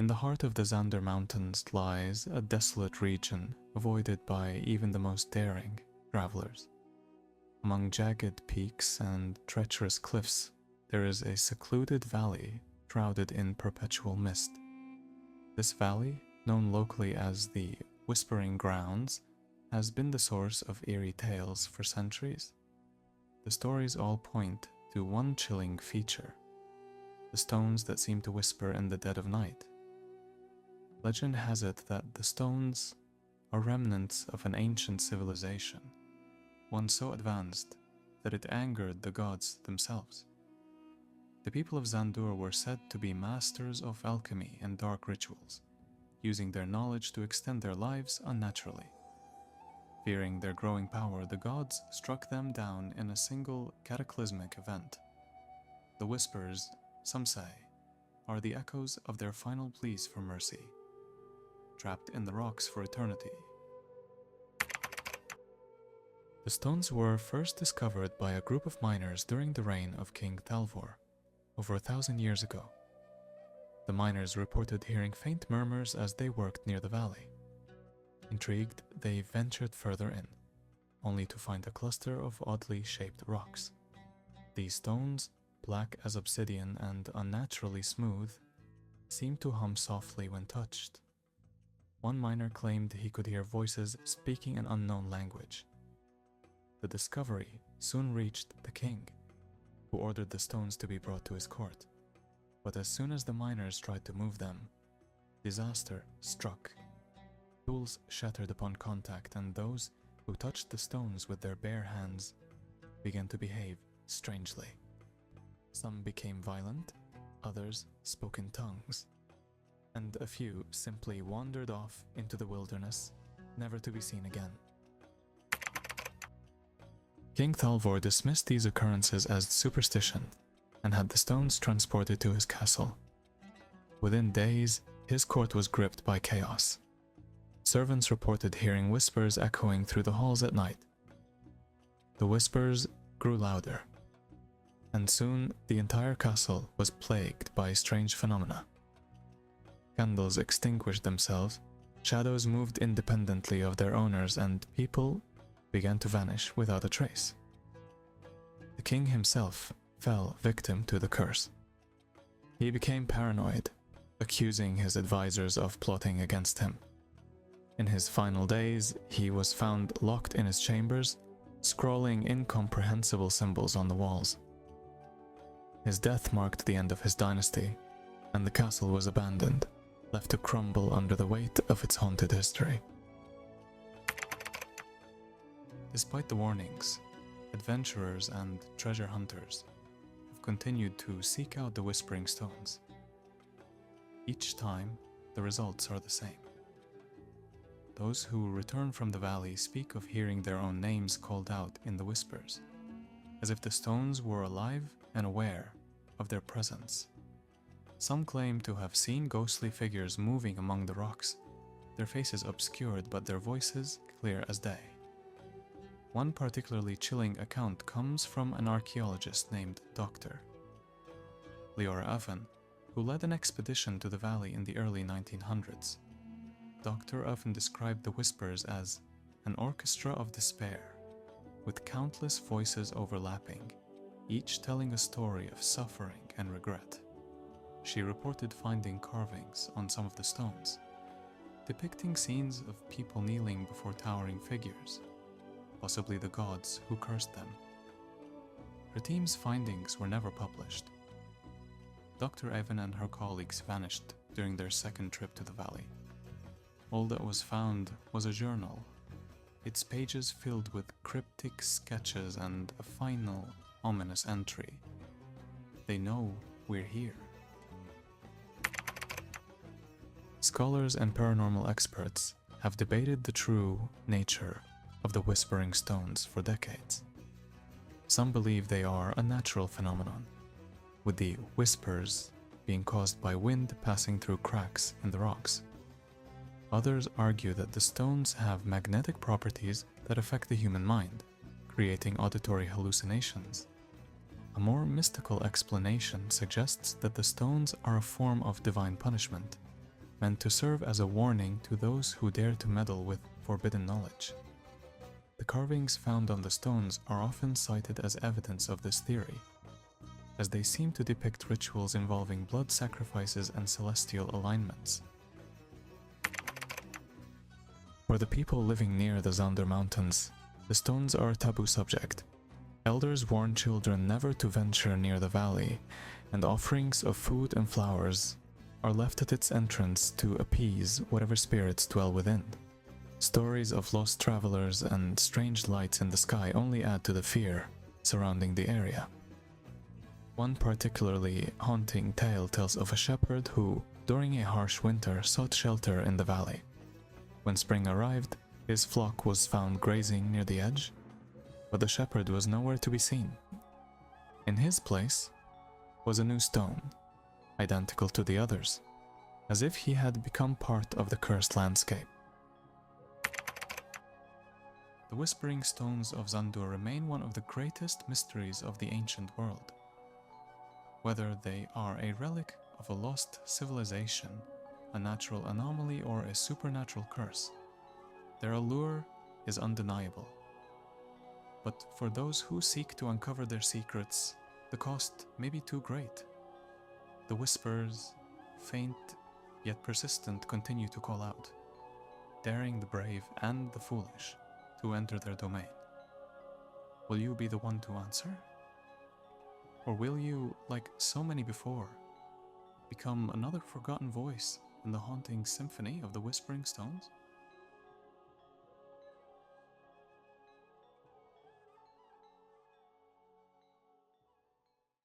In the heart of the Zandur Mountains lies a desolate region avoided by even the most daring travelers. Among jagged peaks and treacherous cliffs, there is a secluded valley shrouded in perpetual mist. This valley, known locally as the Whispering Grounds, has been the source of eerie tales for centuries. The stories all point to one chilling feature: the stones that seem to whisper in the dead of night. Legend has it that the stones are remnants of an ancient civilization, one so advanced that it angered the gods themselves. The people of Zandur were said to be masters of alchemy and dark rituals, using their knowledge to extend their lives unnaturally. Fearing their growing power, the gods struck them down in a single cataclysmic event. The whispers, some say, are the echoes of their final pleas for mercy, trapped in the rocks for eternity. The stones were first discovered by a group of miners during the reign of King Thalvor, over 1,000 years ago. The miners reported hearing faint murmurs as they worked near the valley. Intrigued, they ventured further in, only to find a cluster of oddly shaped rocks. These stones, black as obsidian and unnaturally smooth, seemed to hum softly when touched. One miner claimed he could hear voices speaking an unknown language. The discovery soon reached the king, who ordered the stones to be brought to his court. But as soon as the miners tried to move them, disaster struck. Tools shattered upon contact, and those who touched the stones with their bare hands began to behave strangely. Some became violent, others spoke in tongues, and a few simply wandered off into the wilderness, never to be seen again. King Thalvor dismissed these occurrences as superstition and had the stones transported to his castle. Within days, his court was gripped by chaos. Servants reported hearing whispers echoing through the halls at night. The whispers grew louder, and soon the entire castle was plagued by strange phenomena. Candles extinguished themselves, shadows moved independently of their owners, and people began to vanish without a trace. The king himself fell victim to the curse. He became paranoid, accusing his advisors of plotting against him. In his final days, he was found locked in his chambers, scrawling incomprehensible symbols on the walls. His death marked the end of his dynasty, and the castle was abandoned, left to crumble under the weight of its haunted history. Despite the warnings, adventurers and treasure hunters have continued to seek out the Whispering Stones. Each time, the results are the same. Those who return from the valley speak of hearing their own names called out in the whispers, as if the stones were alive and aware of their presence. Some claim to have seen ghostly figures moving among the rocks, their faces obscured but their voices clear as day. One particularly chilling account comes from an archaeologist named Dr. Leora Oven, who led an expedition to the valley in the early 1900s. Dr. Oven described the whispers as an orchestra of despair, with countless voices overlapping, each telling a story of suffering and regret. She reported finding carvings on some of the stones, depicting scenes of people kneeling before towering figures, possibly the gods who cursed them. Her team's findings were never published. Dr. Oven and her colleagues vanished during their second trip to the valley. All that was found was a journal, its pages filled with cryptic sketches and a final, ominous entry. They know we're here. Scholars and paranormal experts have debated the true nature of the Whispering Stones for decades. Some believe they are a natural phenomenon, with the whispers being caused by wind passing through cracks in the rocks. Others argue that the stones have magnetic properties that affect the human mind, creating auditory hallucinations. A more mystical explanation suggests that the stones are a form of divine punishment, meant to serve as a warning to those who dare to meddle with forbidden knowledge. The carvings found on the stones are often cited as evidence of this theory, as they seem to depict rituals involving blood sacrifices and celestial alignments. For the people living near the Zandur Mountains, the stones are a taboo subject. Elders warn children never to venture near the valley, and offerings of food and flowers are left at its entrance to appease whatever spirits dwell within. Stories of lost travelers and strange lights in the sky only add to the fear surrounding the area. One particularly haunting tale tells of a shepherd who, during a harsh winter, sought shelter in the valley. When spring arrived, his flock was found grazing near the edge, but the shepherd was nowhere to be seen. In his place was a new stone, identical to the others, as if he had become part of the cursed landscape. The Whispering Stones of Zandur remain one of the greatest mysteries of the ancient world. Whether they are a relic of a lost civilization, a natural anomaly, or a supernatural curse, their allure is undeniable. But for those who seek to uncover their secrets, the cost may be too great. The whispers, faint yet persistent, continue to call out, daring the brave and the foolish to enter their domain. Will you be the one to answer? Or will you, like so many before, become another forgotten voice in the haunting symphony of the Whispering Stones?